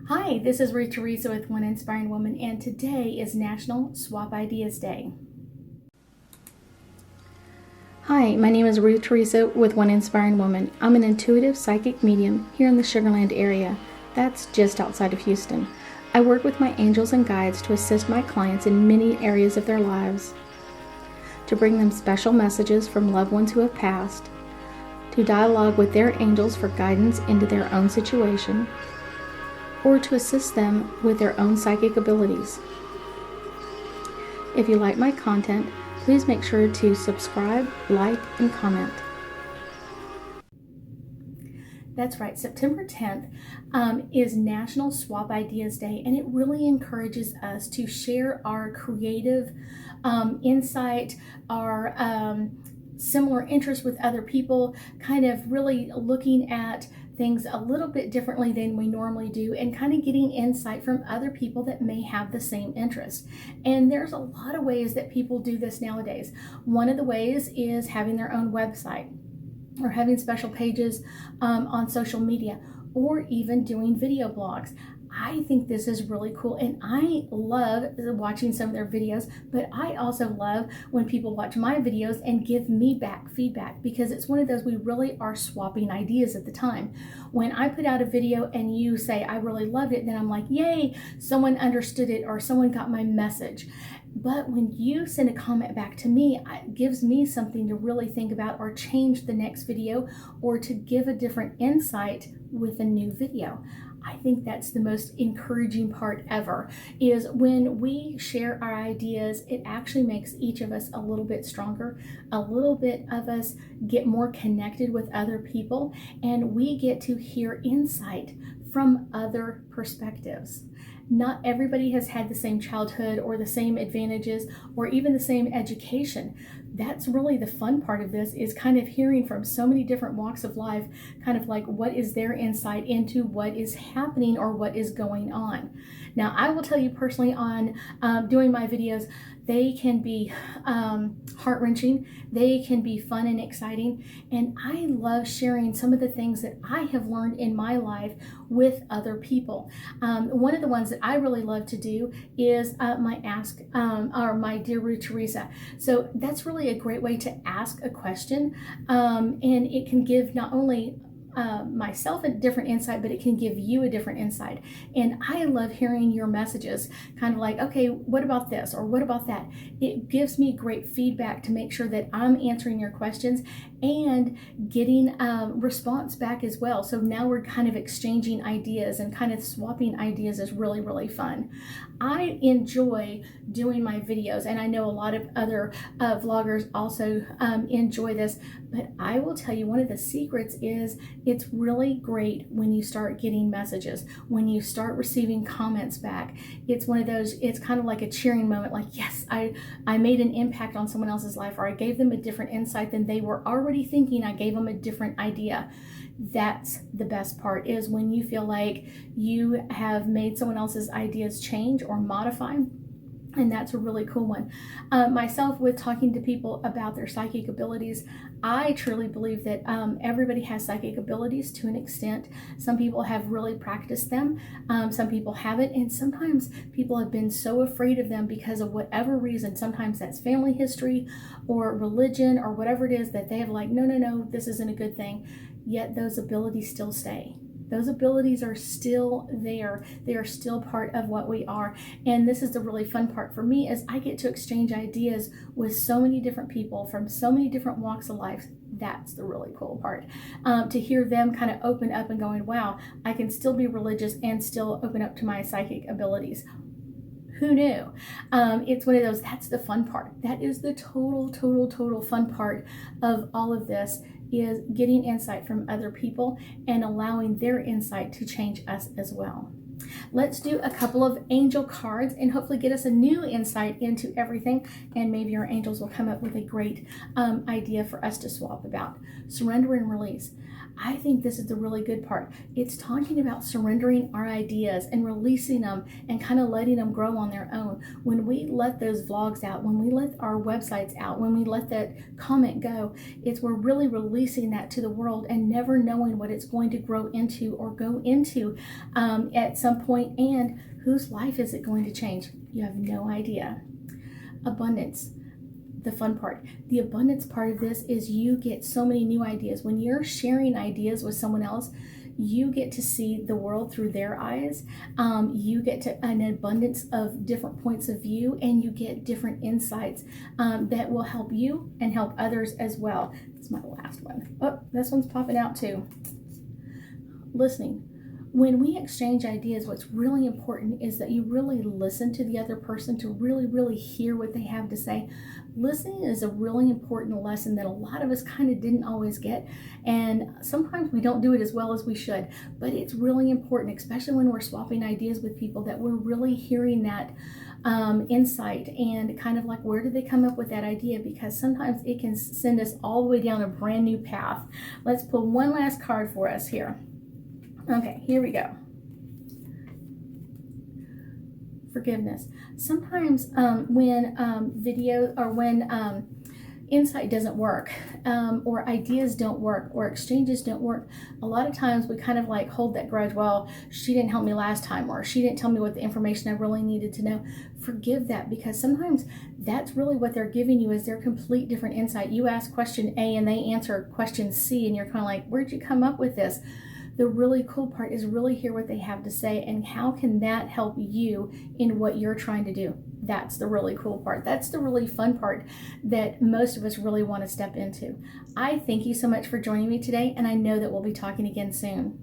Hi, this is Ruth Theresa with One Inspiring Woman, and today is National Swap Ideas Day. Hi, my name is Ruth Theresa with One Inspiring Woman. I'm an intuitive psychic medium here in the Sugar Land area. That's just outside of Houston. I work with my angels and guides to assist my clients in many areas of their lives, to bring them special messages from loved ones who have passed, to dialogue with their angels for guidance into their own situation, or to assist them with their own psychic abilities. If you like my content, please make sure to subscribe, like, and comment. That's right, September 10th is National Swap Ideas Day, and it really encourages us to share our creative insight, our similar interests with other people, kind of really looking at things a little bit differently than we normally do, and kind of getting insight from other people that may have the same interest. And there's a lot of ways that people do this nowadays. One of the ways is having their own website, or having special pages on social media, or even doing video blogs. I think this is really cool, and I love watching some of their videos, but I also love when people watch my videos and give me back feedback, because it's one of those, we really are swapping ideas at the time. When I put out a video and you say, I really loved it, then I'm like, yay, someone understood it, or someone got my message. But when you send a comment back to me, it gives me something to really think about, or change the next video, or to give a different insight with a new video. I think that's the most encouraging part ever, is when we share our ideas, it actually makes each of us a little bit stronger. A little bit of us get more connected with other people, and we get to hear insight from other perspectives. Not everybody has had the same childhood, or the same advantages, or even the same education. That's really the fun part of this, is kind of hearing from so many different walks of life, kind of like what is their insight into what is happening or what is going on. Now, I will tell you personally, on doing my videos, they can be heart-wrenching, they can be fun and exciting, and I love sharing some of the things that I have learned in my life with other people. One of the ones that I really love to do is my Ask, or my Dear Ruth Theresa. So that's really a great way to ask a question, and it can give not only myself a different insight, but it can give you a different insight. And I love hearing your messages, kind of like, okay, what about this, or what about that? It gives me great feedback to make sure that I'm answering your questions and getting response back as well. So now we're kind of exchanging ideas, and kind of swapping ideas is really, really fun. I enjoy doing my videos, and I know a lot of other vloggers also enjoy this, but I will tell you, one of the secrets is it's really great when you start getting messages, when you start receiving comments back. It's one of those, it's kind of like a cheering moment, like, yes, I made an impact on someone else's life, or I gave them a different insight than they were already thinking. I gave them a different idea. That's the best part, is when you feel like you have made someone else's ideas change or modify. And that's a really cool one. Myself, with talking to people about their psychic abilities, I truly believe that everybody has psychic abilities to an extent. Some people have really practiced them. Some people haven't. And sometimes people have been so afraid of them because of whatever reason. Sometimes that's family history or religion or whatever it is, that they have like, no, this isn't a good thing. Yet those abilities still stay. Those abilities are still there. They are still part of what we are. And this is the really fun part for me, is I get to exchange ideas with so many different people from so many different walks of life. That's the really cool part. To hear them kind of open up and going, wow, I can still be religious and still open up to my psychic abilities. Who knew? It's one of those, that's the fun part. That is the total fun part of all of this, is getting insight from other people and allowing their insight to change us as well. Let's do a couple of angel cards and hopefully get us a new insight into everything, and maybe our angels will come up with a great idea for us to swap about. Surrender and release. I think this is the really good part. It's talking about surrendering our ideas and releasing them and kind of letting them grow on their own. When we let those vlogs out, when we let our websites out, when we let that comment go, we're really releasing that to the world and never knowing what it's going to grow into or go into at some point, and whose life is it going to change. You have no idea. Abundance. The fun part. The abundance part of this is you get so many new ideas. When you're sharing ideas with someone else, you get to see the world through their eyes. You get to an abundance of different points of view, and you get different insights that will help you and help others as well. This is my last one. Oh, this one's popping out too. Listening. When we exchange ideas, what's really important is that you really listen to the other person to really, really hear what they have to say. Listening is a really important lesson that a lot of us kind of didn't always get, and sometimes we don't do it as well as we should, but it's really important, especially when we're swapping ideas with people, that we're really hearing that insight and kind of like, where did they come up with that idea? Because sometimes it can send us all the way down a brand new path. Let's pull one last card for us here. Okay, here we go. Forgiveness. Sometimes when video or when insight doesn't work, or ideas don't work, or exchanges don't work, a lot of times we kind of like hold that grudge. Well, she didn't help me last time, or she didn't tell me what the information I really needed to know. Forgive that, because sometimes that's really what they're giving you, is their complete different insight. You ask question A and they answer question C, and you're kind of like, where'd you come up with this? The really cool part is really hear what they have to say and how can that help you in what you're trying to do. That's the really cool part. That's the really fun part that most of us really want to step into. I thank you so much for joining me today, and I know that we'll be talking again soon.